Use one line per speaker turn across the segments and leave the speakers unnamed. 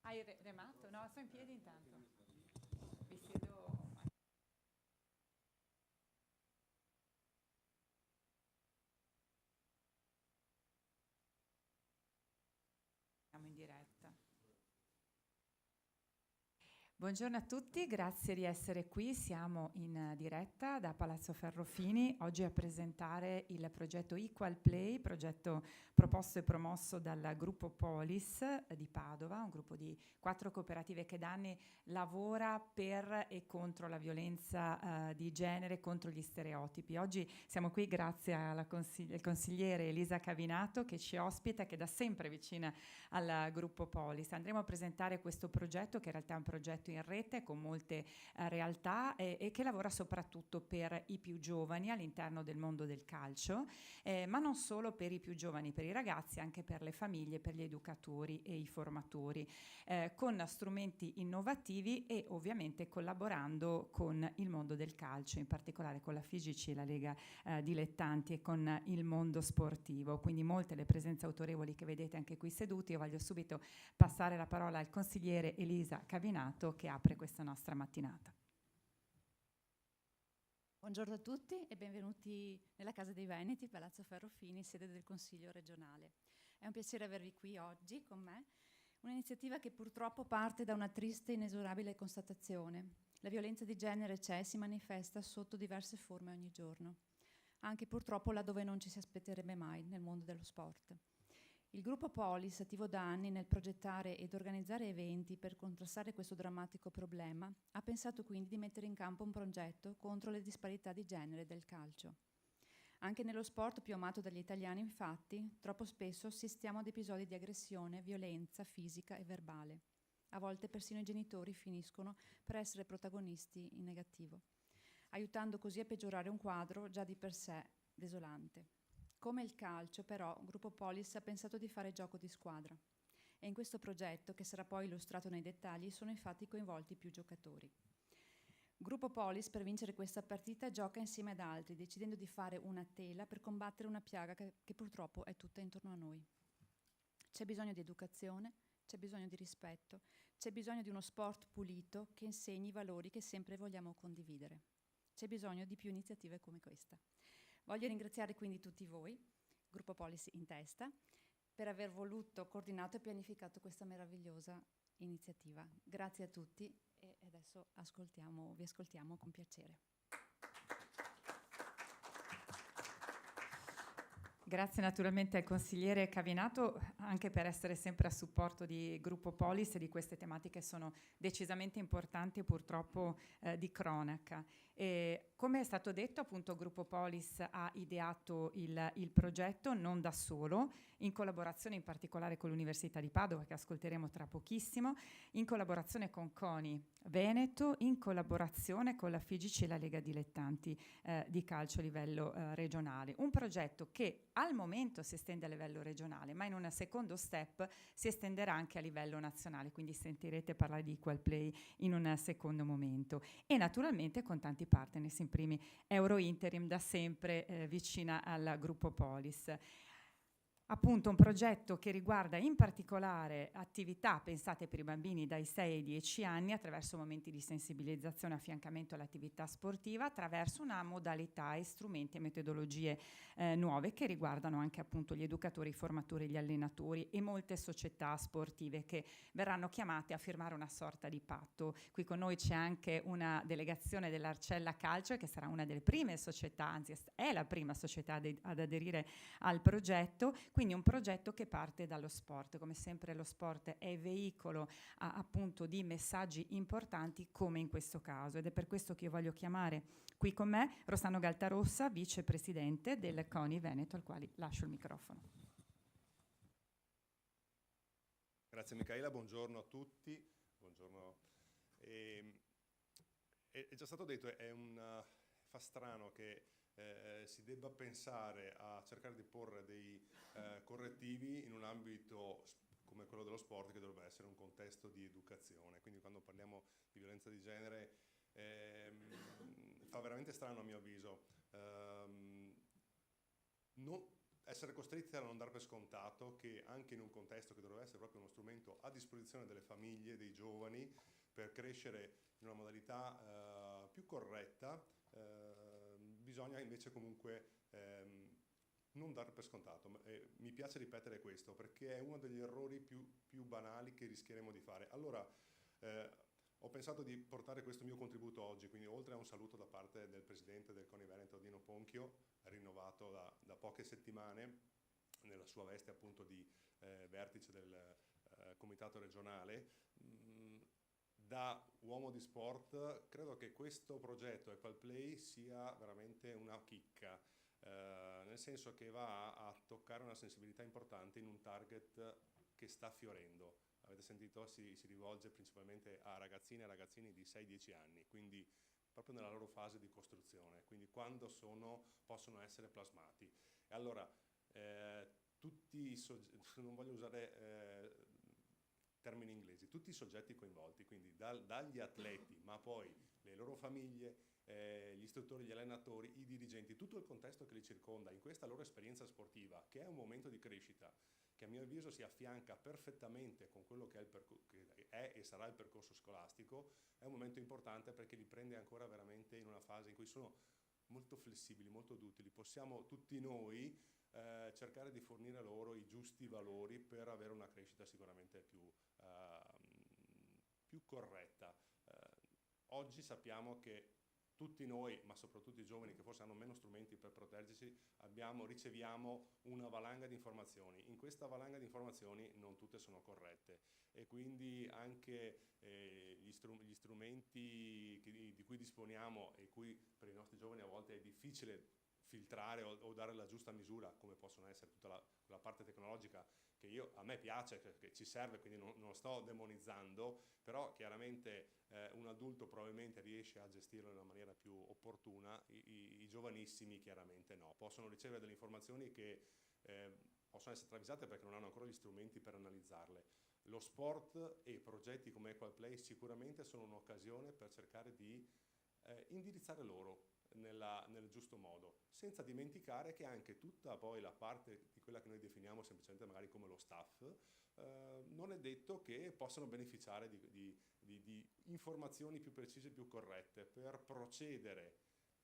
Hai remato? No, sto in piedi intanto. Vi siedo. Siamo in diretta. Buongiorno a tutti, grazie di essere qui. Siamo in diretta da Palazzo Ferrofini oggi a presentare il progetto Equal Play, progetto proposto e promosso dal gruppo Polis di Padova, un gruppo di 4 cooperative che da anni lavora per e contro la violenza di genere, contro gli stereotipi. Oggi siamo qui grazie al consigliere Elisa Cavinato che ci ospita, che è da sempre vicina al gruppo Polis. Andremo a presentare questo progetto, che in realtà è un progetto in rete con molte realtà e che lavora soprattutto per i più giovani all'interno del mondo del calcio, ma non solo per i più giovani, per i ragazzi, anche per le famiglie, per gli educatori e i formatori, con strumenti innovativi e ovviamente collaborando con il mondo del calcio, in particolare con la FIGC, la Lega Dilettanti, e con il mondo sportivo. Quindi molte le presenze autorevoli che vedete anche qui seduti. Io voglio subito passare la parola al consigliere Elisa Cavinato che apre questa nostra mattinata.
Buongiorno a tutti e benvenuti nella Casa dei Veneti, Palazzo Ferrofini, sede del Consiglio regionale. È un piacere avervi qui oggi con me, un'iniziativa che purtroppo parte da una triste e inesorabile constatazione. La violenza di genere c'è e si manifesta sotto diverse forme ogni giorno, anche purtroppo laddove non ci si aspetterebbe mai nel mondo dello sport. Il gruppo Polis, attivo da anni nel progettare ed organizzare eventi per contrastare questo drammatico problema, ha pensato quindi di mettere in campo un progetto contro le disparità di genere del calcio. Anche nello sport più amato dagli italiani, infatti, troppo spesso assistiamo ad episodi di aggressione, violenza fisica e verbale. A volte persino i genitori finiscono per essere protagonisti in negativo, aiutando così a peggiorare un quadro già di per sé desolante. Come il calcio, però, Gruppo Polis ha pensato di fare gioco di squadra e in questo progetto, che sarà poi illustrato nei dettagli, sono infatti coinvolti più giocatori. Gruppo Polis, per vincere questa partita, gioca insieme ad altri, decidendo di fare una tela per combattere una piaga che purtroppo è tutta intorno a noi. C'è bisogno di educazione, c'è bisogno di rispetto, c'è bisogno di uno sport pulito che insegni i valori che sempre vogliamo condividere. C'è bisogno di più iniziative come questa. Voglio ringraziare quindi tutti voi, Gruppo Polis in testa, per aver voluto, coordinato e pianificato questa meravigliosa iniziativa. Grazie a tutti e adesso vi ascoltiamo con piacere.
Grazie naturalmente al consigliere Cavinato anche per essere sempre a supporto di Gruppo Polis e di queste tematiche sono decisamente importanti e purtroppo di cronaca. E come è stato detto, appunto, Gruppo Polis ha ideato il progetto non da solo, in collaborazione in particolare con l'Università di Padova, che ascolteremo tra pochissimo, in collaborazione con CONI Veneto, in collaborazione con la FIGC e la Lega Dilettanti di calcio a livello regionale. Un progetto che al momento si estende a livello regionale, ma in un secondo step si estenderà anche a livello nazionale, quindi sentirete parlare di Equal Play in un secondo momento. E naturalmente con tanti partners, in primi Eurointerim, da sempre vicina al gruppo Polis. Appunto un progetto che riguarda in particolare attività pensate per i bambini dai 6 ai 10 anni attraverso momenti di sensibilizzazione e affiancamento all'attività sportiva attraverso una modalità e strumenti e metodologie nuove che riguardano anche appunto gli educatori, i formatori, gli allenatori e molte società sportive che verranno chiamate a firmare una sorta di patto. Qui con noi c'è anche una delegazione dell'Arcella Calcio che sarà una delle prime società, anzi è la prima società ad aderire al progetto. Quindi un progetto che parte dallo sport. Come sempre lo sport è veicolo appunto di messaggi importanti come in questo caso ed è per questo che io voglio chiamare qui con me Rossano Galtarossa, vicepresidente del CONI Veneto, al quale lascio il microfono.
Grazie Micaela, buongiorno a tutti. Buongiorno. È già stato detto, fa strano che si debba pensare a cercare di porre dei correttivi in un ambito come quello dello sport che dovrebbe essere un contesto di educazione. Quindi quando parliamo di violenza di genere fa veramente strano a mio avviso. essere costretti a non dar per scontato che anche in un contesto che dovrebbe essere proprio uno strumento a disposizione delle famiglie, dei giovani, per crescere in una modalità più corretta, bisogna invece comunque non dar per scontato. Mi piace ripetere questo perché è uno degli errori più banali che rischieremo di fare. Allora, ho pensato di portare questo mio contributo oggi, quindi oltre a un saluto da parte del presidente del CONI Veneto, Dino Ponchio, rinnovato da poche settimane nella sua veste appunto di vertice del comitato regionale, da uomo di sport credo che questo progetto EqualPlay sia veramente una chicca, nel senso che va a toccare una sensibilità importante in un target che sta fiorendo. Avete sentito, si rivolge principalmente a ragazzine e ragazzini di 6-10 anni, quindi proprio nella loro fase di costruzione, quindi quando possono essere plasmati. E allora, non voglio usare termini inglesi, tutti i soggetti coinvolti, quindi dagli atleti, ma poi le loro famiglie, gli istruttori, gli allenatori, i dirigenti, tutto il contesto che li circonda in questa loro esperienza sportiva, che è un momento di crescita, che a mio avviso si affianca perfettamente con quello che è e sarà il percorso scolastico, è un momento importante perché li prende ancora veramente in una fase in cui sono molto flessibili, molto duttili. Possiamo tutti noi cercare di fornire loro i giusti valori per avere una crescita sicuramente più corretta. Oggi sappiamo che tutti noi, ma soprattutto i giovani che forse hanno meno strumenti per proteggersi, riceviamo una valanga di informazioni. In questa valanga di informazioni non tutte sono corrette e quindi anche gli strumenti di cui disponiamo e cui per i nostri giovani a volte è difficile filtrare o dare la giusta misura, come possono essere tutta la parte tecnologica che a me piace, che ci serve, quindi non lo sto demonizzando, però chiaramente un adulto probabilmente riesce a gestirlo in una maniera più opportuna, i giovanissimi chiaramente no, possono ricevere delle informazioni che possono essere travisate perché non hanno ancora gli strumenti per analizzarle. Lo sport e progetti come EqualPlay sicuramente sono un'occasione per cercare di indirizzare loro nel giusto modo, senza dimenticare che anche tutta poi la parte di quella che noi definiamo semplicemente magari come lo staff, non è detto che possano beneficiare di informazioni più precise e più corrette per procedere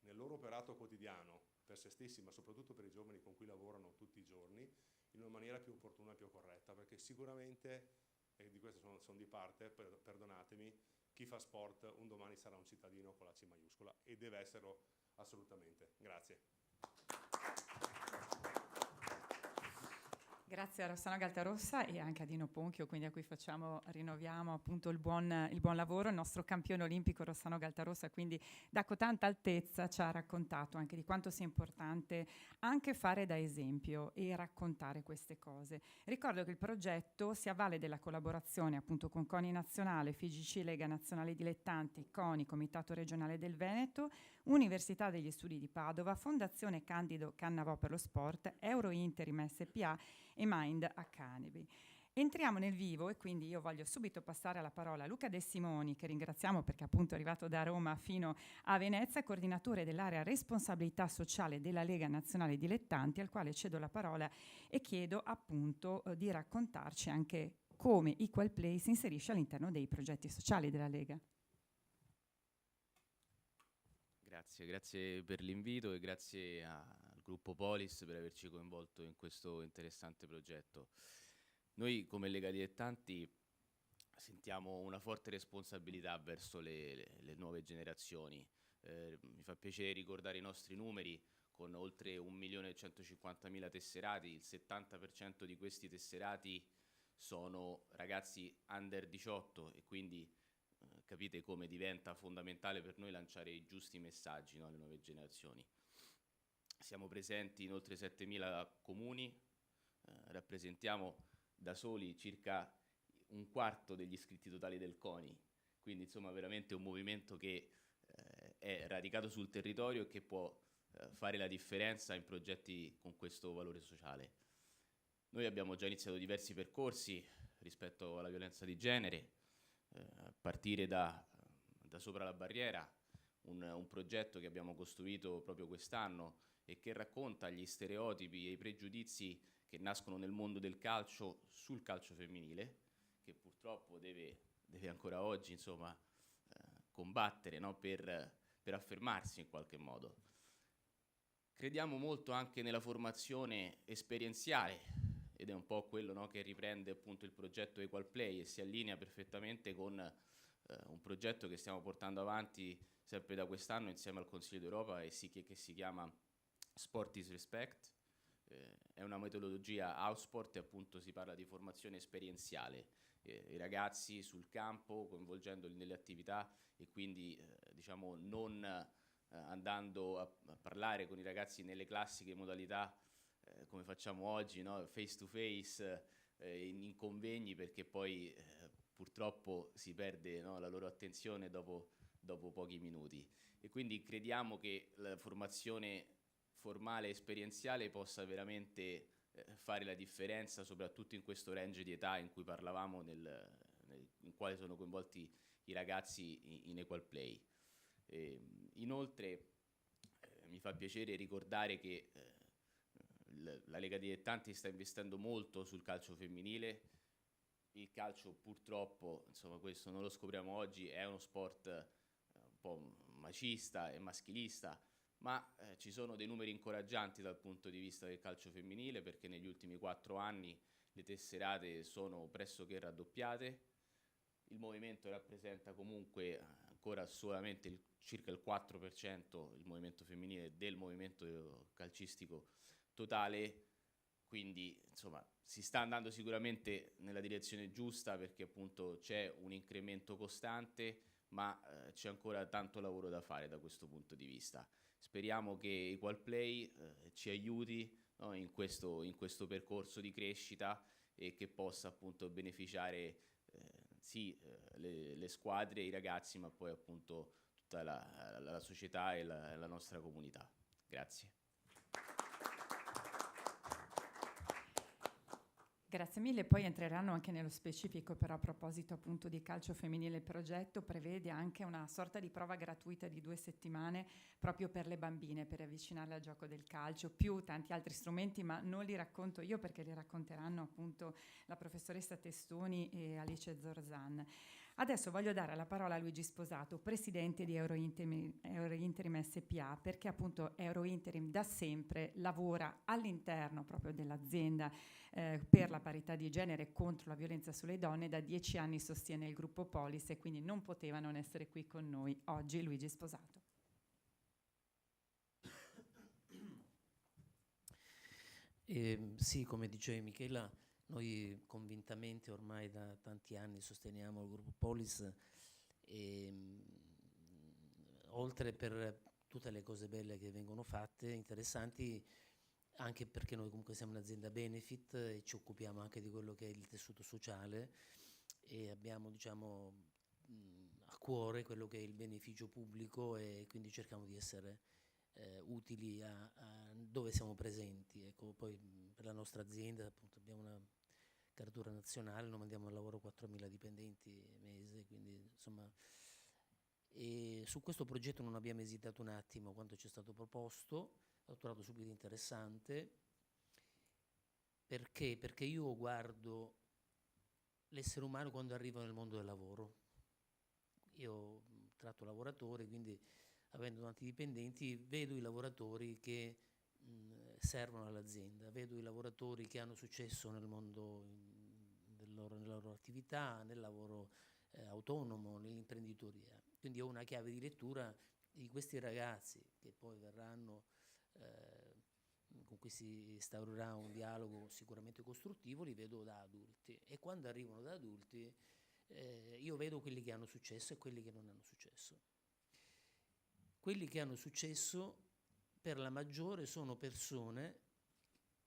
nel loro operato quotidiano per se stessi, ma soprattutto per i giovani con cui lavorano tutti i giorni, in una maniera più opportuna e più corretta, perché sicuramente, e di questo sono di parte, perdonatemi, chi fa sport un domani sarà un cittadino con la C maiuscola e deve esserlo assolutamente. Grazie.
Grazie a Rossano Galtarossa e anche a Dino Ponchio, quindi a cui rinnoviamo appunto il buon lavoro. Il nostro campione olimpico Rossano Galtarossa, quindi da tanta altezza ci ha raccontato anche di quanto sia importante anche fare da esempio e raccontare queste cose. Ricordo che il progetto si avvale della collaborazione appunto con CONI Nazionale, FIGC Lega Nazionale Dilettanti, CONI Comitato Regionale del Veneto, Università degli Studi di Padova, Fondazione Candido Cannavò per lo Sport, Eurointerim SPA e Mind Academy. Entriamo nel vivo e quindi io voglio subito passare la parola a Luca De Simoni, che ringraziamo perché appunto è arrivato da Roma fino a Venezia, coordinatore dell'area responsabilità sociale della Lega Nazionale Dilettanti, al quale cedo la parola e chiedo appunto di raccontarci anche come EqualPlay si inserisce all'interno dei progetti sociali della Lega.
Grazie per l'invito e grazie al gruppo Polis per averci coinvolto in questo interessante progetto. Noi come Lega Dilettanti sentiamo una forte responsabilità verso le nuove generazioni. Mi fa piacere ricordare i nostri numeri: con oltre 1.150.000 tesserati, il 70% di questi tesserati sono ragazzi under 18 e quindi capite come diventa fondamentale per noi lanciare i giusti messaggi, no, alle nuove generazioni. Siamo presenti in oltre 7.000 comuni, rappresentiamo da soli circa un quarto degli iscritti totali del CONI, quindi insomma veramente un movimento che è radicato sul territorio e che può fare la differenza in progetti con questo valore sociale. Noi abbiamo già iniziato diversi percorsi rispetto alla violenza di genere, a partire da Sopra la Barriera, un progetto che abbiamo costruito proprio quest'anno e che racconta gli stereotipi e i pregiudizi che nascono nel mondo del calcio sul calcio femminile, che purtroppo deve ancora oggi, insomma, combattere, no? per affermarsi in qualche modo. Crediamo molto anche nella formazione esperienziale, ed è un po' quello, no, che riprende appunto il progetto Equal Play e si allinea perfettamente con un progetto che stiamo portando avanti sempre da quest'anno insieme al Consiglio d'Europa e che si chiama Sport is Respect. È una metodologia house sport e appunto si parla di formazione esperienziale, i ragazzi sul campo coinvolgendoli nelle attività e quindi diciamo non andando a parlare con i ragazzi nelle classiche modalità come facciamo oggi, no? Face to face in convegni, perché poi purtroppo si perde, no, la loro attenzione dopo pochi minuti, e quindi crediamo che la formazione formale e esperienziale possa veramente fare la differenza, soprattutto in questo range di età in cui parlavamo, in quale sono coinvolti i ragazzi in Equal Play. Inoltre mi fa piacere ricordare che la Lega Dilettanti sta investendo molto sul calcio femminile. Il calcio purtroppo, insomma, questo non lo scopriamo oggi, è uno sport un po' macista e maschilista, ma ci sono dei numeri incoraggianti dal punto di vista del calcio femminile, perché negli ultimi 4 anni le tesserate sono pressoché raddoppiate. Il movimento rappresenta comunque ancora solamente circa il 4%, il movimento femminile, del movimento calcistico totale, quindi insomma si sta andando sicuramente nella direzione giusta, perché appunto c'è un incremento costante, ma c'è ancora tanto lavoro da fare da questo punto di vista. Speriamo che Equal Play ci aiuti, no, in questo percorso di crescita e che possa appunto beneficiare sì le squadre, i ragazzi, ma poi appunto tutta la società e la nostra comunità. Grazie.
Grazie mille, poi entreranno anche nello specifico, però a proposito appunto di calcio femminile il progetto prevede anche una sorta di prova gratuita di 2 settimane proprio per le bambine, per avvicinarle al gioco del calcio, più tanti altri strumenti, ma non li racconto io perché li racconteranno appunto la professoressa Testoni e Alice Zorzan. Adesso voglio dare la parola a Luigi Sposato, presidente di Eurointerim SPA, perché appunto Eurointerim da sempre lavora all'interno proprio dell'azienda per la parità di genere e contro la violenza sulle donne. Da 10 anni sostiene il gruppo Polis e quindi non poteva non essere qui con noi oggi Luigi Sposato.
Sì, come dicevi Michela, noi convintamente ormai da tanti anni sosteniamo il gruppo Polis e oltre per tutte le cose belle che vengono fatte, interessanti, anche perché noi comunque siamo un'azienda benefit e ci occupiamo anche di quello che è il tessuto sociale e abbiamo, diciamo, a cuore quello che è il beneficio pubblico e quindi cerchiamo di essere utili a dove siamo presenti. Ecco, poi per la nostra azienda appunto abbiamo una caratura nazionale, noi mandiamo al lavoro 4.000 dipendenti mese, quindi insomma, e su questo progetto non abbiamo esitato un attimo quando ci è stato proposto, l'ho trovato subito interessante. Perché? Perché io guardo l'essere umano quando arriva nel mondo del lavoro. Io tratto lavoratori, quindi avendo tanti dipendenti, vedo i lavoratori che servono all'azienda, vedo i lavoratori che hanno successo nel mondo nella loro attività, nel lavoro autonomo, nell'imprenditoria. Quindi ho una chiave di lettura di questi ragazzi che poi verranno, con cui si instaurerà un dialogo sicuramente costruttivo, li vedo da adulti e quando arrivano da adulti io vedo quelli che hanno successo e quelli che non hanno successo. Quelli che hanno successo per la maggiore sono persone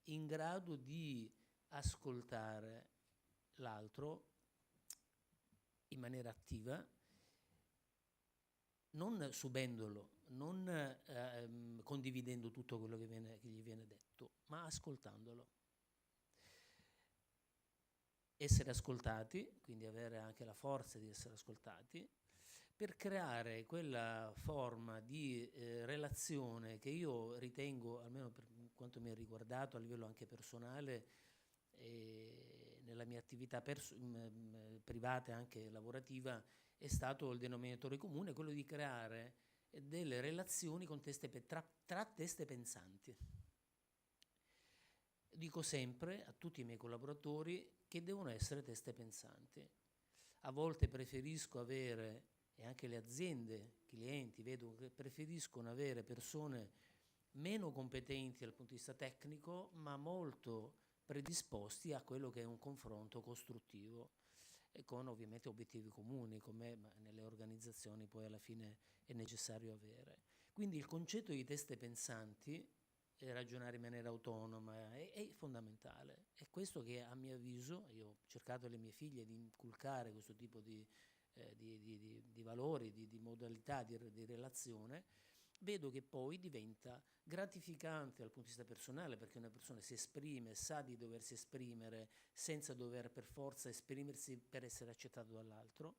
in grado di ascoltare l'altro in maniera attiva, non subendolo, non condividendo tutto quello che gli viene detto, ma ascoltandolo. Essere ascoltati, quindi avere anche la forza di essere ascoltati, per creare quella forma di relazione che io ritengo, almeno per quanto mi ha riguardato a livello anche personale, nella mia attività privata e anche lavorativa, è stato il denominatore comune, quello di creare delle relazioni con tra teste pensanti. Dico sempre a tutti i miei collaboratori che devono essere teste pensanti. A volte preferisco avere, e anche le aziende, clienti, vedo che preferiscono avere persone meno competenti dal punto di vista tecnico, ma molto predisposti a quello che è un confronto costruttivo e con ovviamente obiettivi comuni, come nelle organizzazioni poi alla fine è necessario avere. Quindi il concetto di teste pensanti, ragionare in maniera autonoma, è fondamentale. È questo che a mio avviso, io ho cercato alle mie figlie di inculcare questo tipo di valori, di modalità di relazione. Vedo che poi diventa gratificante dal punto di vista personale, perché una persona si esprime, sa di doversi esprimere senza dover per forza esprimersi per essere accettato dall'altro,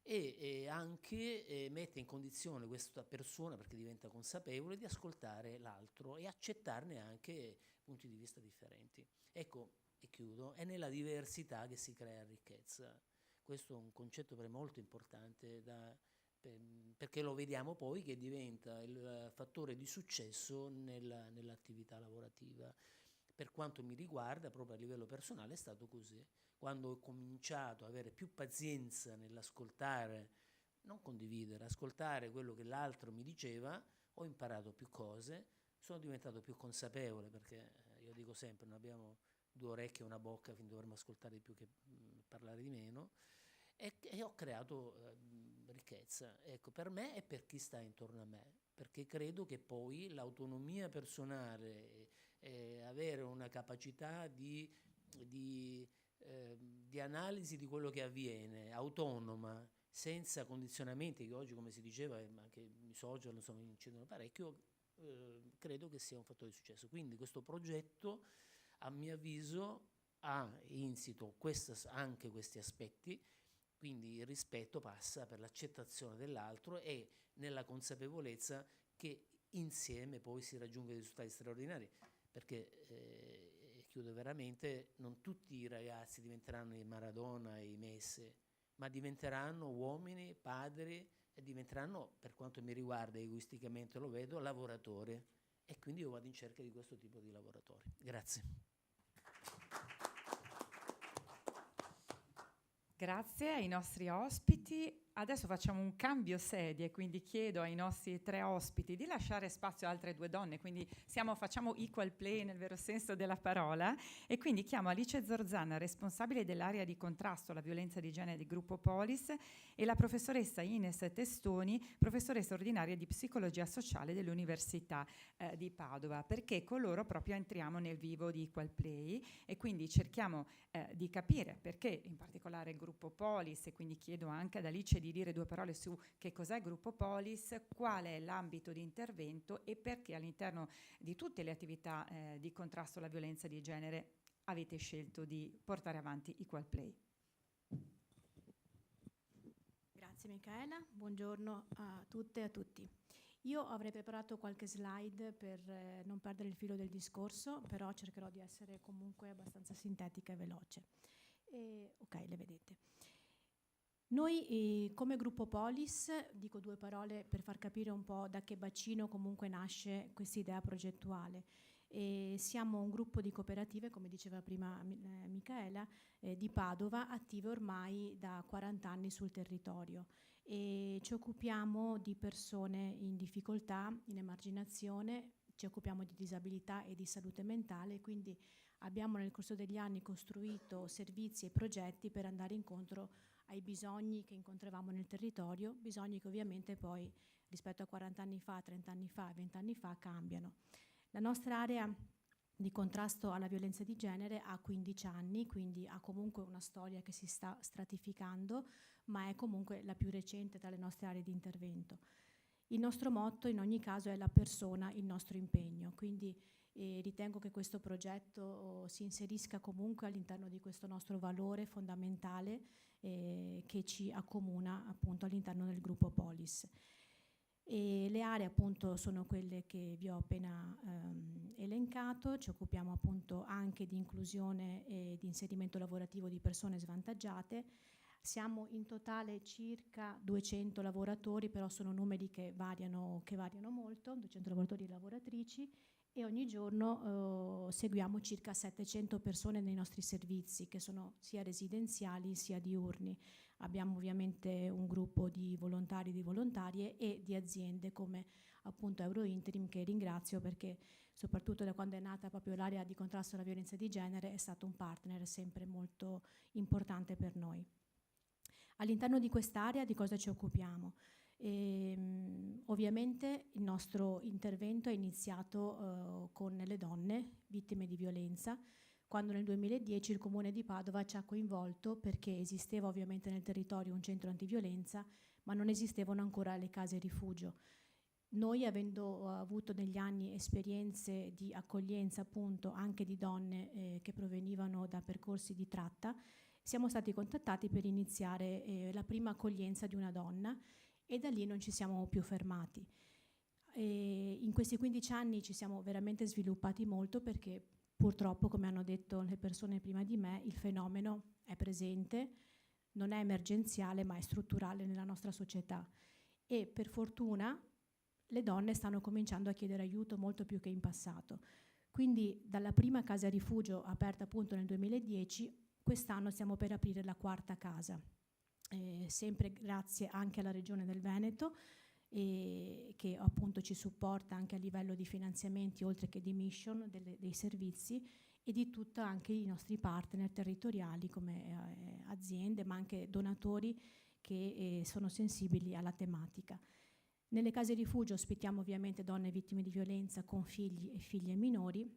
e anche mette in condizione questa persona, perché diventa consapevole, di ascoltare l'altro e accettarne anche punti di vista differenti. Ecco, e chiudo, è nella diversità che si crea ricchezza. Questo è un concetto per me molto importante, perché lo vediamo poi che diventa il fattore di successo nell'attività lavorativa. Per quanto mi riguarda, proprio a livello personale, è stato così. Quando ho cominciato ad avere più pazienza nell'ascoltare, non condividere, ascoltare quello che l'altro mi diceva, ho imparato più cose, sono diventato più consapevole, perché io dico sempre, non abbiamo due orecchie e una bocca fin dovremmo ascoltare di più che parlare di meno, e ho creato ricchezza, ecco, per me e per chi sta intorno a me, perché credo che poi l'autonomia personale, avere una capacità di analisi di quello che avviene, autonoma, senza condizionamenti, che oggi, come si diceva, anche i social insomma incidono parecchio, credo che sia un fattore di successo. Quindi questo progetto, a mio avviso, ha insito anche questi aspetti. Quindi il rispetto passa per l'accettazione dell'altro e nella consapevolezza che insieme poi si raggiungono risultati straordinari, perché chiudo veramente, non tutti i ragazzi diventeranno i Maradona e i Messi, ma diventeranno uomini, padri, e diventeranno, per quanto mi riguarda, egoisticamente lo vedo, lavoratori, e quindi io vado in cerca di questo tipo di lavoratori. Grazie.
Grazie ai nostri ospiti. Adesso facciamo un cambio sedie, quindi chiedo ai nostri 3 ospiti di lasciare spazio a altre 2 donne, quindi facciamo equal play nel vero senso della parola, e quindi chiamo Alice Zorzana, responsabile dell'area di contrasto alla violenza di genere di Gruppo Polis, e la professoressa Ines Testoni, professoressa ordinaria di psicologia sociale dell'Università di Padova, perché con loro proprio entriamo nel vivo di equal play e quindi cerchiamo di capire perché in particolare il Gruppo Polis, e quindi chiedo anche ad Alice di dire 2 parole su che cos'è il Gruppo Polis, qual è l'ambito di intervento e perché all'interno di tutte le attività di contrasto alla violenza di genere avete scelto di portare avanti Equal Play.
Grazie Michaela, buongiorno a tutte e a tutti. Io avrei preparato qualche slide per non perdere il filo del discorso, però cercherò di essere comunque abbastanza sintetica e veloce. Ok, le vedete. Noi come Gruppo Polis, dico 2 parole per far capire un po' da che bacino comunque nasce questa idea progettuale. Siamo un gruppo di cooperative, come diceva prima Michaela, di Padova, attive ormai da 40 anni sul territorio, e ci occupiamo di persone in difficoltà, in emarginazione, ci occupiamo di disabilità e di salute mentale, quindi abbiamo nel corso degli anni costruito servizi e progetti per andare incontro ai bisogni che incontravamo nel territorio, bisogni che ovviamente poi rispetto a 40 anni fa, 30 anni fa, 20 anni fa cambiano. La nostra area di contrasto alla violenza di genere ha 15 anni, quindi ha comunque una storia che si sta stratificando, ma è comunque la più recente tra le nostre aree di intervento. Il nostro motto in ogni caso è la persona, il nostro impegno, quindi e ritengo che questo progetto si inserisca comunque all'interno di questo nostro valore fondamentale che ci accomuna appunto all'interno del gruppo Polis. E le aree appunto sono quelle che vi ho appena elencato. Ci occupiamo appunto anche di inclusione e di inserimento lavorativo di persone svantaggiate. Siamo in totale circa 200 lavoratori, però sono numeri che variano molto, 200 lavoratori e lavoratrici, e ogni giorno seguiamo circa 700 persone nei nostri servizi, che sono sia residenziali sia diurni. Abbiamo ovviamente un gruppo di volontari e di volontarie e di aziende come appunto Eurointerim, che ringrazio perché soprattutto da quando è nata proprio l'area di contrasto alla violenza di genere è stato un partner sempre molto importante per noi. All'interno di quest'area di cosa ci occupiamo? Ovviamente il nostro intervento è iniziato con le donne vittime di violenza, quando nel 2010 il Comune di Padova ci ha coinvolto perché esisteva ovviamente nel territorio un centro antiviolenza, ma non esistevano ancora le case rifugio. Noi, avendo avuto negli anni esperienze di accoglienza appunto anche di donne che provenivano da percorsi di tratta, siamo stati contattati per iniziare la prima accoglienza di una donna e da lì non ci siamo più fermati. In questi 15 anni ci siamo veramente sviluppati molto perché purtroppo, come hanno detto le persone prima di me, il fenomeno è presente, non è emergenziale ma è strutturale nella nostra società e per fortuna le donne stanno cominciando a chiedere aiuto molto più che in passato. Quindi dalla prima casa rifugio aperta appunto nel 2010, quest'anno stiamo per aprire la 4ª casa, sempre grazie anche alla Regione del Veneto, che appunto ci supporta anche a livello di finanziamenti oltre che di mission dei servizi e di tutti anche i nostri partner territoriali come aziende ma anche donatori che sono sensibili alla tematica. Nelle case rifugio ospitiamo ovviamente donne vittime di violenza con figli e figlie minori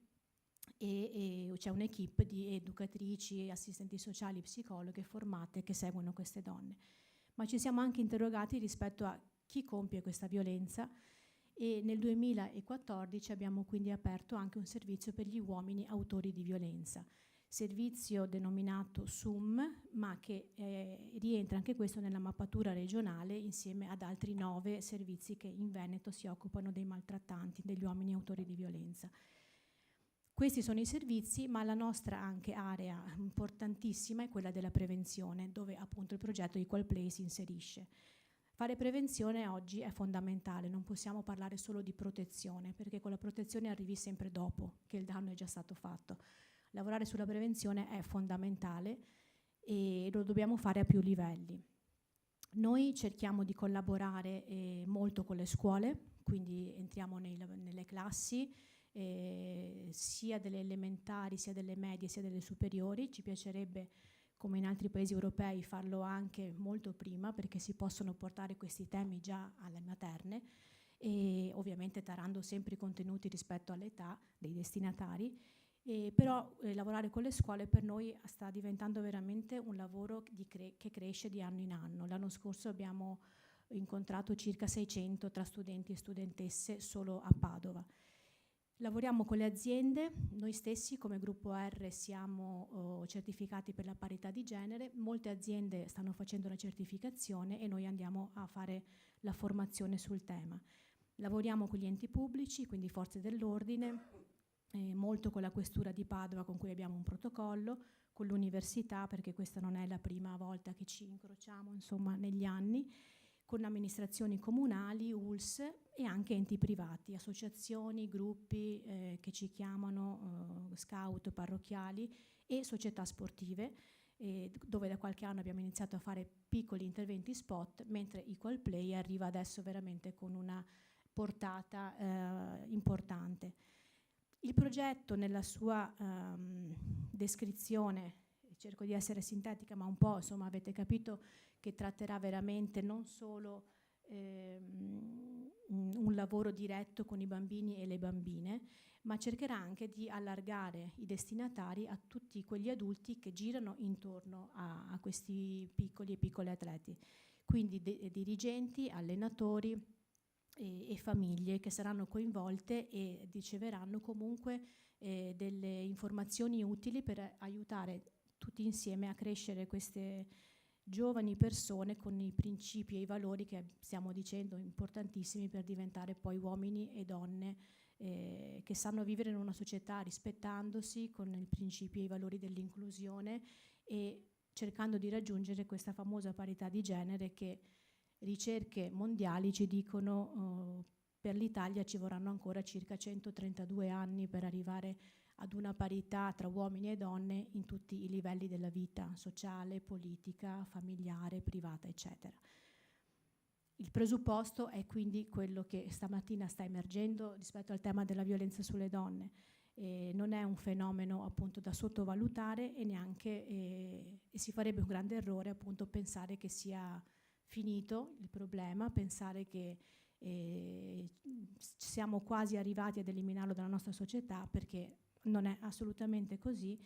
e c'è un'equipe di educatrici, assistenti sociali, psicologhe formate che seguono queste donne. Ma ci siamo anche interrogati rispetto a chi compie questa violenza e nel 2014 abbiamo quindi aperto anche un servizio per gli uomini autori di violenza, servizio denominato SUM, ma che rientra anche questo nella mappatura regionale insieme ad altri 9 servizi che in Veneto si occupano dei maltrattanti, degli uomini autori di violenza. Questi sono i servizi, ma la nostra anche area importantissima è quella della prevenzione, dove appunto il progetto Equal Play si inserisce. Fare prevenzione oggi è fondamentale, non possiamo parlare solo di protezione, perché con la protezione arrivi sempre dopo che il danno è già stato fatto. Lavorare sulla prevenzione è fondamentale e lo dobbiamo fare a più livelli. Noi cerchiamo di collaborare molto con le scuole, quindi entriamo nelle classi, sia delle elementari, sia delle medie, sia delle superiori. Ci piacerebbe, come in altri paesi europei, farlo anche molto prima perché si possono portare questi temi già alle materne e ovviamente tarando sempre i contenuti rispetto all'età dei destinatari. Però lavorare con le scuole per noi sta diventando veramente un lavoro che cresce di anno in anno. L'anno scorso abbiamo incontrato circa 600 tra studenti e studentesse solo a Padova. Lavoriamo con le aziende, noi stessi come gruppo R siamo certificati per la parità di genere, molte aziende stanno facendo la certificazione e noi andiamo a fare la formazione sul tema. Lavoriamo con gli enti pubblici, quindi forze dell'ordine, molto con la questura di Padova con cui abbiamo un protocollo, con l'università perché questa non è la prima volta che ci incrociamo insomma negli anni, con amministrazioni comunali, ULS e anche enti privati, associazioni, gruppi che ci chiamano, scout parrocchiali e società sportive, dove da qualche anno abbiamo iniziato a fare piccoli interventi spot, mentre Equal Play arriva adesso veramente con una portata importante. Il progetto nella sua descrizione, cerco di essere sintetica, ma un po' insomma avete capito che tratterà veramente non solo un lavoro diretto con i bambini e le bambine, ma cercherà anche di allargare i destinatari a tutti quegli adulti che girano intorno a questi piccoli e piccole atleti, quindi dirigenti, allenatori, e famiglie che saranno coinvolte e riceveranno comunque delle informazioni utili per aiutare tutti insieme a crescere queste giovani persone con i principi e i valori che stiamo dicendo importantissimi per diventare poi uomini e donne che sanno vivere in una società rispettandosi con i principi e i valori dell'inclusione e cercando di raggiungere questa famosa parità di genere che ricerche mondiali ci dicono per l'Italia ci vorranno ancora circa 132 anni per arrivare ad una parità tra uomini e donne in tutti i livelli della vita sociale, politica, familiare, privata, eccetera. Il presupposto è quindi quello che stamattina sta emergendo rispetto al tema della violenza sulle donne. Non è un fenomeno appunto da sottovalutare e neanche e si farebbe un grande errore appunto pensare che sia finito il problema, pensare che siamo quasi arrivati ad eliminarlo dalla nostra società, perché non è assolutamente così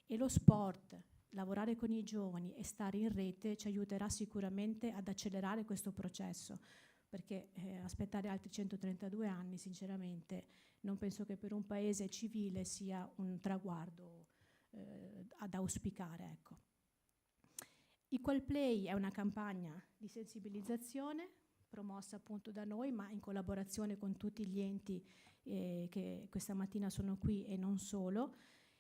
e lo sport, lavorare con i giovani e stare in rete ci aiuterà sicuramente ad accelerare questo processo, perché aspettare altri 132 anni sinceramente non penso che per un paese civile sia un traguardo ad auspicare, ecco. Equal Play è una campagna di sensibilizzazione promossa appunto da noi, ma in collaborazione con tutti gli enti che questa mattina sono qui e non solo,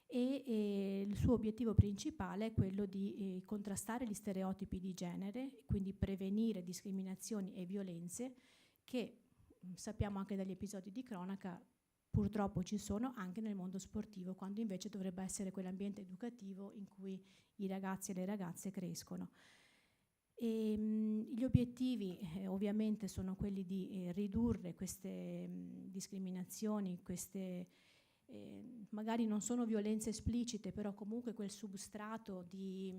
e il suo obiettivo principale è quello di contrastare gli stereotipi di genere, quindi prevenire discriminazioni e violenze che sappiamo anche dagli episodi di cronaca purtroppo ci sono anche nel mondo sportivo, quando invece dovrebbe essere quell'ambiente educativo in cui i ragazzi e le ragazze crescono. Gli obiettivi ovviamente sono quelli di ridurre queste discriminazioni, queste magari non sono violenze esplicite, però comunque quel substrato di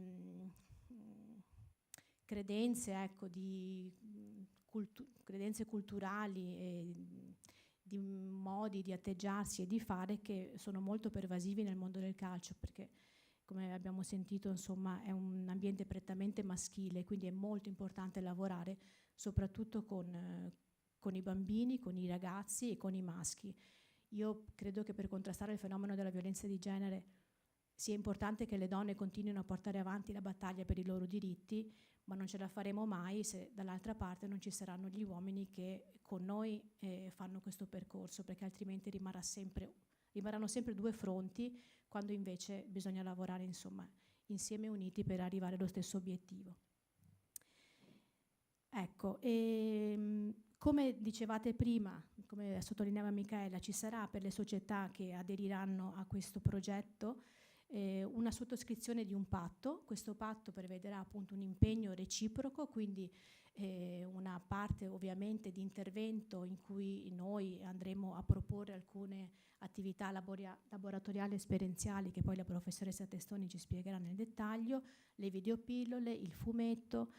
credenze, ecco, di credenze culturali e di modi di atteggiarsi e di fare che sono molto pervasivi nel mondo del calcio, perché come abbiamo sentito insomma è un ambiente prettamente maschile, quindi è molto importante lavorare soprattutto con i bambini, con i ragazzi e con i maschi. Io credo che per contrastare il fenomeno della violenza di genere sia importante che le donne continuino a portare avanti la battaglia per i loro diritti, ma non ce la faremo mai se dall'altra parte non ci saranno gli uomini che con noi fanno questo percorso, perché altrimenti rimarranno sempre due fronti, quando invece bisogna lavorare insomma insieme uniti per arrivare allo stesso obiettivo. Ecco, come dicevate prima, come sottolineava Micaela, ci sarà per le società che aderiranno a questo progetto una sottoscrizione di un patto. Questo patto prevederà appunto un impegno reciproco, quindi una parte ovviamente di intervento in cui noi andremo a proporre alcune attività laboratoriali esperienziali che poi la professoressa Testoni ci spiegherà nel dettaglio, le videopillole, il fumetto,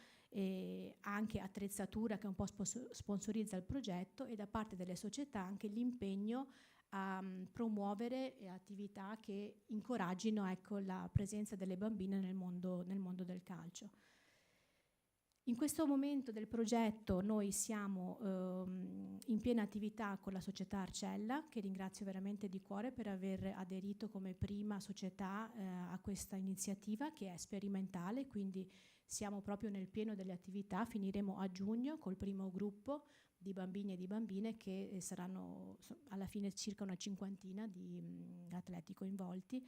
anche attrezzatura che un po' sponsorizza il progetto, e da parte delle società anche l'impegno a promuovere attività che incoraggino, ecco, la presenza delle bambine nel mondo del calcio. In questo momento del progetto noi siamo in piena attività con la società Arcella, che ringrazio veramente di cuore per aver aderito come prima società a questa iniziativa che è sperimentale, quindi siamo proprio nel pieno delle attività. Finiremo a giugno col primo gruppo di bambini e di bambine che saranno alla fine circa una cinquantina di atleti coinvolti.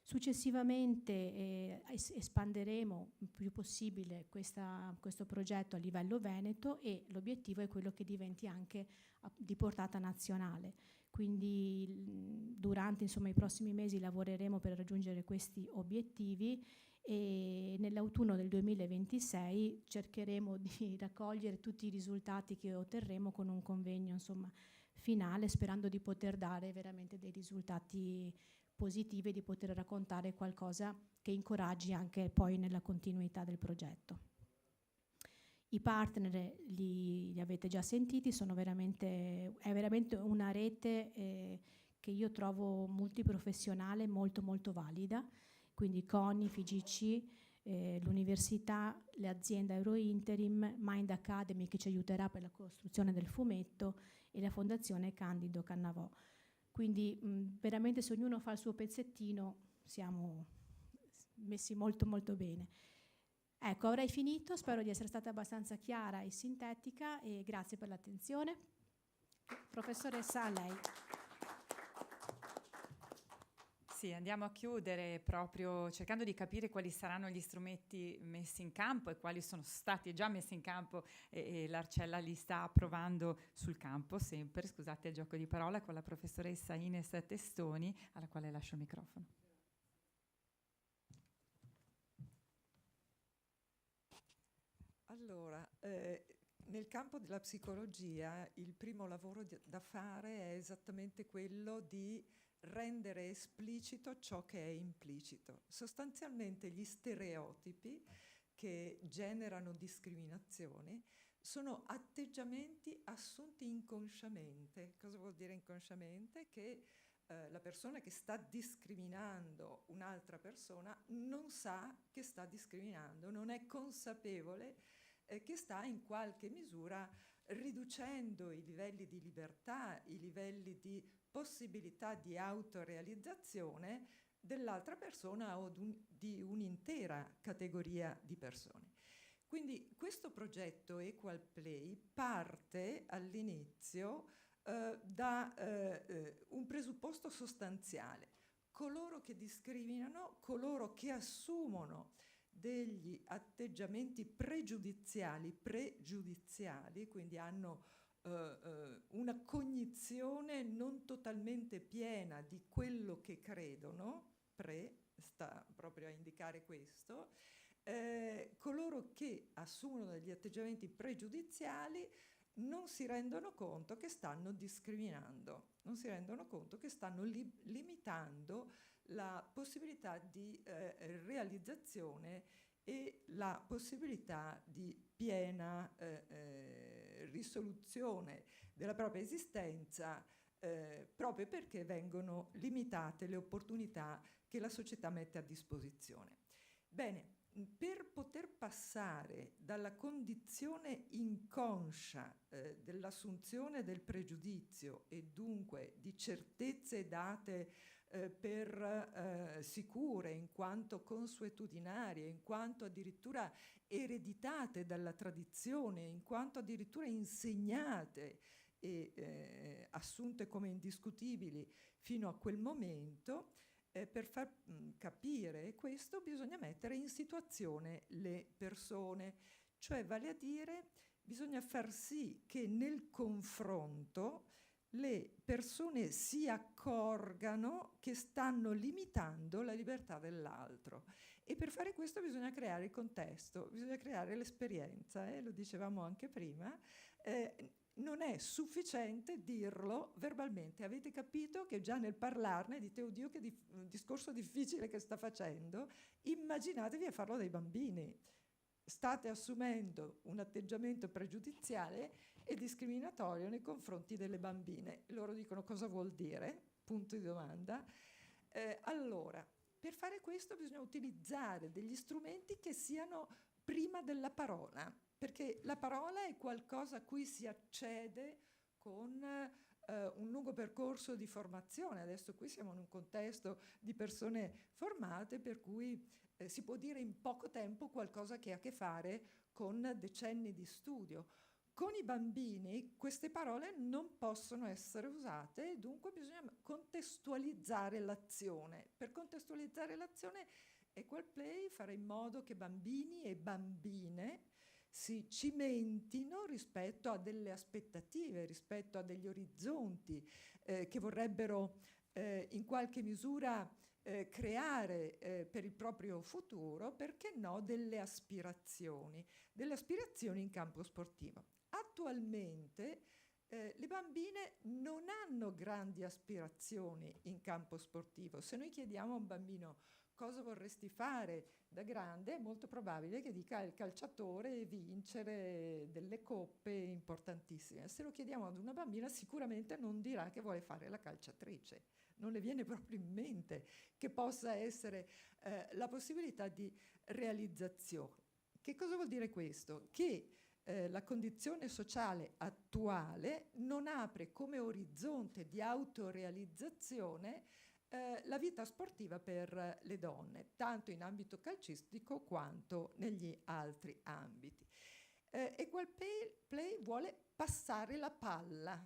Successivamente espanderemo il più possibile questo progetto a livello veneto, e l'obiettivo è quello che diventi anche di portata nazionale. Quindi durante insomma, i prossimi mesi lavoreremo per raggiungere questi obiettivi, e nell'autunno del 2026 cercheremo di raccogliere tutti i risultati che otterremo con un convegno insomma, finale, sperando di poter dare veramente dei risultati positivi e di poter raccontare qualcosa che incoraggi anche poi nella continuità del progetto. I partner li avete già sentiti, è veramente una rete che io trovo multiprofessionale, molto molto valida, quindi CONI, FIGC, l'università, l'azienda Eurointerim, Mind Academy che ci aiuterà per la costruzione del fumetto e la fondazione Candido Cannavò. Quindi veramente se ognuno fa il suo pezzettino siamo messi molto molto bene. Ecco, avrei finito, spero di essere stata abbastanza chiara e sintetica e grazie per l'attenzione. Professoressa, a lei.
Sì, andiamo a chiudere proprio cercando di capire quali saranno gli strumenti messi in campo e quali sono stati già messi in campo e l'Arcella li sta provando sul campo, sempre, scusate il gioco di parola, con la professoressa Ines Testoni, alla quale lascio il microfono.
Allora, nel campo della psicologia il primo lavoro da fare è esattamente quello di rendere esplicito ciò che è implicito. Sostanzialmente gli stereotipi che generano discriminazioni sono atteggiamenti assunti inconsciamente. Cosa vuol dire inconsciamente? Che la persona che sta discriminando un'altra persona non sa che sta discriminando, non è consapevole che sta in qualche misura riducendo i livelli di libertà, i livelli di possibilità di autorealizzazione dell'altra persona o di un'intera categoria di persone. Quindi questo progetto Equal Play parte all'inizio da un presupposto sostanziale. Coloro che discriminano, coloro che assumono degli atteggiamenti pregiudiziali, quindi hanno una cognizione non totalmente piena di quello che credono, sta proprio a indicare questo, coloro che assumono degli atteggiamenti pregiudiziali non si rendono conto che stanno discriminando, non si rendono conto che stanno limitando la possibilità di realizzazione e la possibilità di piena risoluzione della propria esistenza proprio perché vengono limitate le opportunità che la società mette a disposizione. Bene, per poter passare dalla condizione inconscia dell'assunzione del pregiudizio e dunque di certezze date per sicure, in quanto consuetudinarie, in quanto addirittura ereditate dalla tradizione, in quanto addirittura insegnate e assunte come indiscutibili fino a quel momento, per far capire questo bisogna mettere in situazione le persone, cioè vale a dire bisogna far sì che nel confronto le persone si accorgano che stanno limitando la libertà dell'altro. E per fare questo bisogna creare il contesto, bisogna creare l'esperienza, lo dicevamo anche prima. Non è sufficiente dirlo verbalmente. Avete capito che già nel parlarne dite, oddio che discorso difficile che sta facendo, immaginatevi a farlo dai bambini. State assumendo un atteggiamento pregiudiziale e discriminatorio nei confronti delle bambine. Loro dicono cosa vuol dire? Punto di domanda. Allora, per fare questo bisogna utilizzare degli strumenti che siano prima della parola, perché la parola è qualcosa a cui si accede con un lungo percorso di formazione. Adesso qui siamo in un contesto di persone formate, per cui si può dire in poco tempo qualcosa che ha a che fare con decenni di studio. Con i bambini queste parole non possono essere usate e dunque bisogna contestualizzare l'azione. Per contestualizzare l'azione Equal Play farà in modo che bambini e bambine si cimentino rispetto a delle aspettative, rispetto a degli orizzonti che vorrebbero in qualche misura creare per il proprio futuro, perché no, delle aspirazioni in campo sportivo. Attualmente le bambine non hanno grandi aspirazioni in campo sportivo. Se noi chiediamo a un bambino cosa vorresti fare da grande, è molto probabile che dica il calciatore e vincere delle coppe importantissime. Se lo chiediamo ad una bambina sicuramente non dirà che vuole fare la calciatrice, non le viene proprio in mente che possa essere la possibilità di realizzazione. Che cosa vuol dire questo? Che la condizione sociale attuale non apre come orizzonte di autorealizzazione la vita sportiva per le donne, tanto in ambito calcistico quanto negli altri ambiti. Equal Play vuole passare la palla,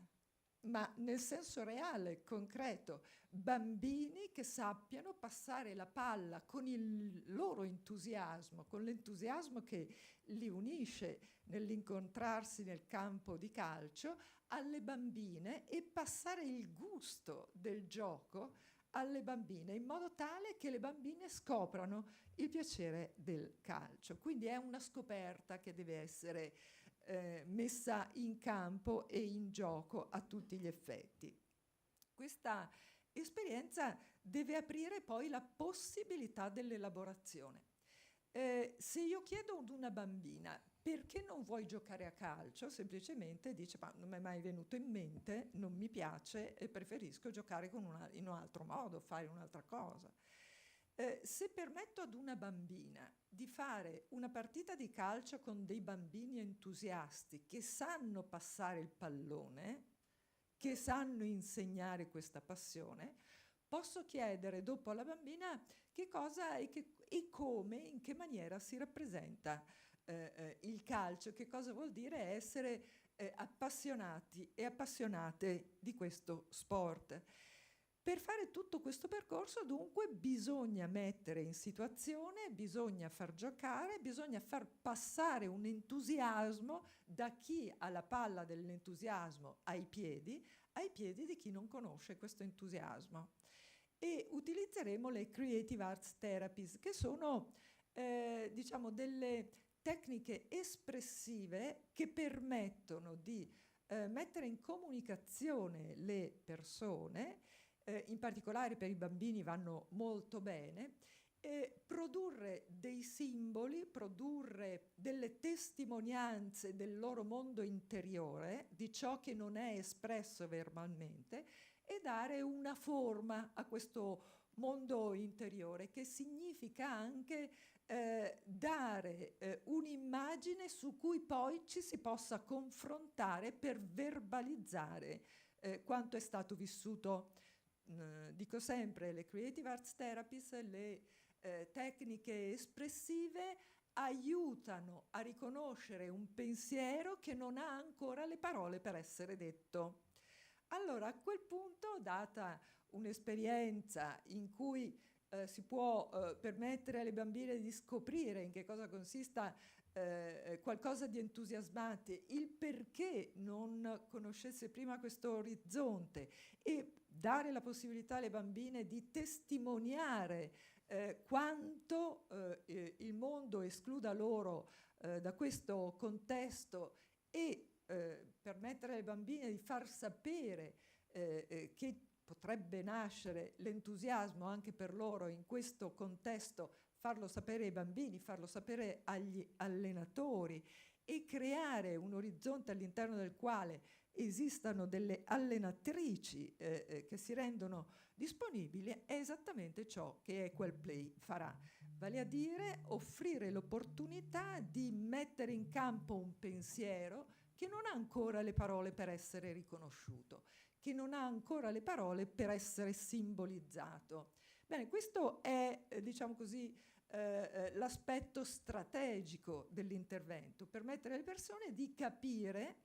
ma nel senso reale, concreto, bambini che sappiano passare la palla con il loro entusiasmo, con l'entusiasmo che li unisce nell'incontrarsi nel campo di calcio, alle bambine, e passare il gusto del gioco alle bambine, in modo tale che le bambine scoprano il piacere del calcio. Quindi è una scoperta che deve essere messa in campo e in gioco a tutti gli effetti. Questa esperienza deve aprire poi la possibilità dell'elaborazione. Se io chiedo ad una bambina perché non vuoi giocare a calcio, semplicemente dice: ma non mi è mai venuto in mente, non mi piace e preferisco giocare in un altro modo, fare un'altra cosa. Se permetto ad una bambina di fare una partita di calcio con dei bambini entusiasti che sanno passare il pallone, che sanno insegnare questa passione, posso chiedere dopo alla bambina che cosa e come, in che maniera si rappresenta il calcio, che cosa vuol dire essere appassionati e appassionate di questo sport. Per fare tutto questo percorso, dunque, bisogna mettere in situazione, bisogna far giocare, bisogna far passare un entusiasmo da chi ha la palla dell'entusiasmo ai piedi di chi non conosce questo entusiasmo. E utilizzeremo le Creative Arts Therapies, che sono diciamo delle tecniche espressive che permettono di mettere in comunicazione le persone, in particolare per i bambini vanno molto bene, produrre dei simboli, produrre delle testimonianze del loro mondo interiore, di ciò che non è espresso verbalmente, e dare una forma a questo mondo interiore, che significa anche dare un'immagine su cui poi ci si possa confrontare per verbalizzare quanto è stato vissuto. Dico sempre, le Creative Arts Therapies, le tecniche espressive aiutano a riconoscere un pensiero che non ha ancora le parole per essere detto. Allora, a quel punto, data un'esperienza in cui si può permettere alle bambine di scoprire in che cosa consista qualcosa di entusiasmante, il perché non conoscesse prima questo orizzonte, e dare la possibilità alle bambine di testimoniare quanto il mondo escluda loro da questo contesto, e permettere alle bambine di far sapere che potrebbe nascere l'entusiasmo anche per loro in questo contesto, farlo sapere ai bambini, farlo sapere agli allenatori, e creare un orizzonte all'interno del quale esistano delle allenatrici che si rendono disponibili, è esattamente ciò che Equal Play farà. Vale a dire offrire l'opportunità di mettere in campo un pensiero che non ha ancora le parole per essere riconosciuto, che non ha ancora le parole per essere simbolizzato. Bene, questo è, diciamo così, l'aspetto strategico dell'intervento: permettere alle persone di capire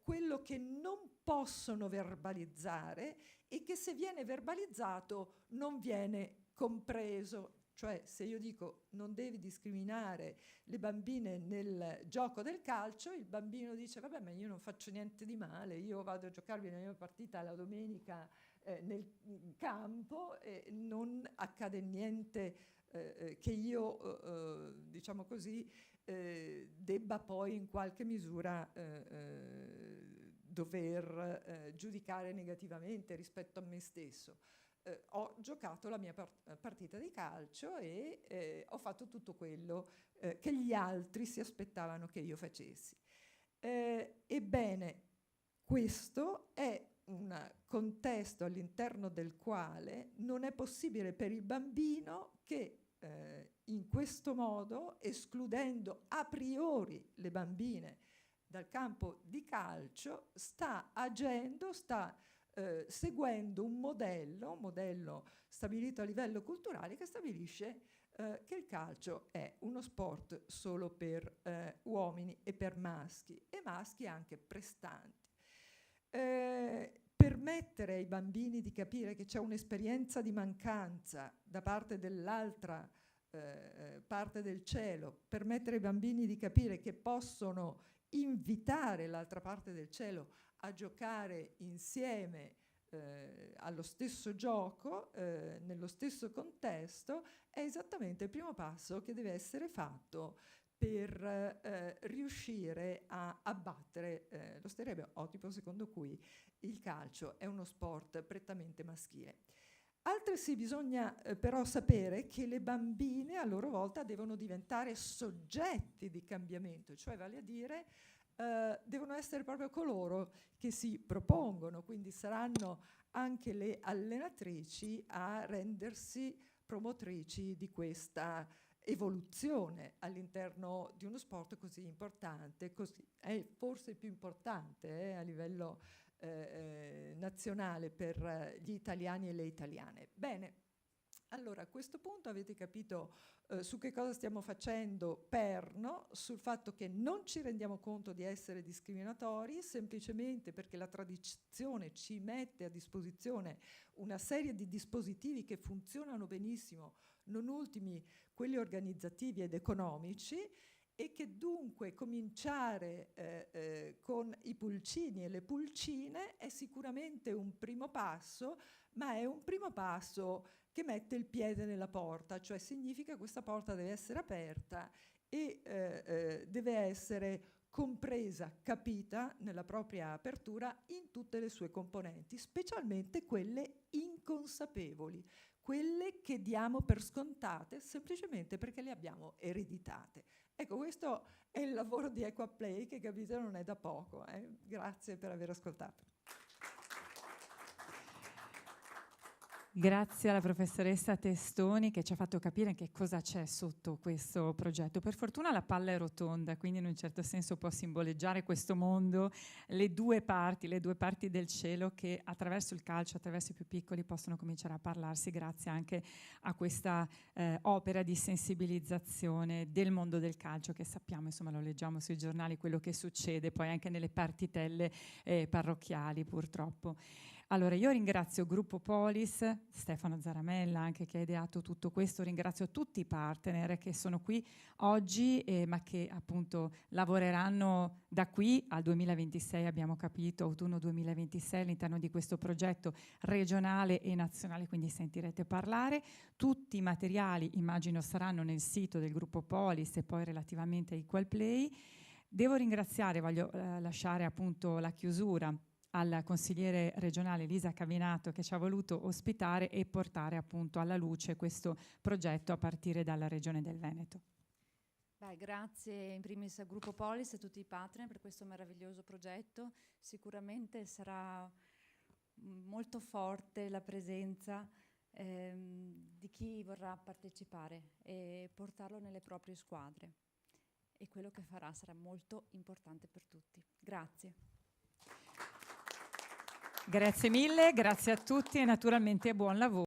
quello che non possono verbalizzare e che, se viene verbalizzato, non viene compreso. Cioè, se io dico non devi discriminare le bambine nel gioco del calcio, il bambino dice: vabbè, ma io non faccio niente di male, io vado a giocarmi la mia partita la domenica nel campo e non accade niente che io, diciamo così, debba poi in qualche misura dover giudicare negativamente rispetto a me stesso. ho giocato la mia partita di calcio e ho fatto tutto quello che gli altri si aspettavano che io facessi. Ebbene, questo è un contesto all'interno del quale non è possibile per il bambino che in questo modo, escludendo a priori le bambine dal campo di calcio, sta agendo, sta seguendo un modello stabilito a livello culturale che stabilisce che il calcio è uno sport solo per uomini e per maschi, e maschi anche prestanti. Permettere ai bambini di capire che c'è un'esperienza di mancanza da parte dell'altra parte del cielo, permettere ai bambini di capire che possono invitare l'altra parte del cielo a giocare insieme allo stesso gioco, nello stesso contesto, è esattamente il primo passo che deve essere fatto per riuscire a abbattere lo stereotipo secondo cui il calcio è uno sport prettamente maschile. Altresì bisogna però sapere che le bambine a loro volta devono diventare soggetti di cambiamento, cioè vale a dire devono essere proprio coloro che si propongono, quindi saranno anche le allenatrici a rendersi promotrici di questa evoluzione all'interno di uno sport così importante, è forse il più importante a livello nazionale per gli italiani e le italiane. Bene, allora a questo punto avete capito su che cosa stiamo facendo perno, sul fatto che non ci rendiamo conto di essere discriminatori semplicemente perché la tradizione ci mette a disposizione una serie di dispositivi che funzionano benissimo, non ultimi quelli organizzativi ed economici, e che dunque cominciare con i pulcini e le pulcine è sicuramente un primo passo, ma è un primo passo che mette il piede nella porta, cioè significa che questa porta deve essere aperta e deve essere compresa, capita nella propria apertura in tutte le sue componenti, specialmente quelle inconsapevoli, quelle che diamo per scontate semplicemente perché le abbiamo ereditate. Ecco, questo è il lavoro di Equaplay, che capite non è da poco. Grazie per aver ascoltato.
Grazie alla professoressa Testoni che ci ha fatto capire che cosa c'è sotto questo progetto. Per fortuna la palla è rotonda, quindi in un certo senso può simboleggiare questo mondo, le due parti del cielo che attraverso il calcio, attraverso i più piccoli possono cominciare a parlarsi grazie anche a questa opera di sensibilizzazione del mondo del calcio che sappiamo, insomma lo leggiamo sui giornali, quello che succede poi anche nelle partitelle parrocchiali purtroppo. Allora, io ringrazio Gruppo Polis, Stefano Zaramella anche che ha ideato tutto questo, ringrazio tutti i partner che sono qui oggi ma che appunto lavoreranno da qui al 2026, abbiamo capito, autunno 2026 all'interno di questo progetto regionale e nazionale, quindi sentirete parlare. Tutti i materiali immagino saranno nel sito del Gruppo Polis e poi relativamente a Equal Play. Devo ringraziare, voglio lasciare appunto la chiusura al consigliere regionale Lisa Cavinato che ci ha voluto ospitare e portare appunto alla luce questo progetto a partire dalla Regione del Veneto.
Grazie in primis al Gruppo Polis e a tutti i partner per questo meraviglioso progetto. Sicuramente sarà molto forte la presenza di chi vorrà partecipare e portarlo nelle proprie squadre, e quello che farà sarà molto importante per tutti. Grazie.
Grazie mille, grazie a tutti e naturalmente buon lavoro.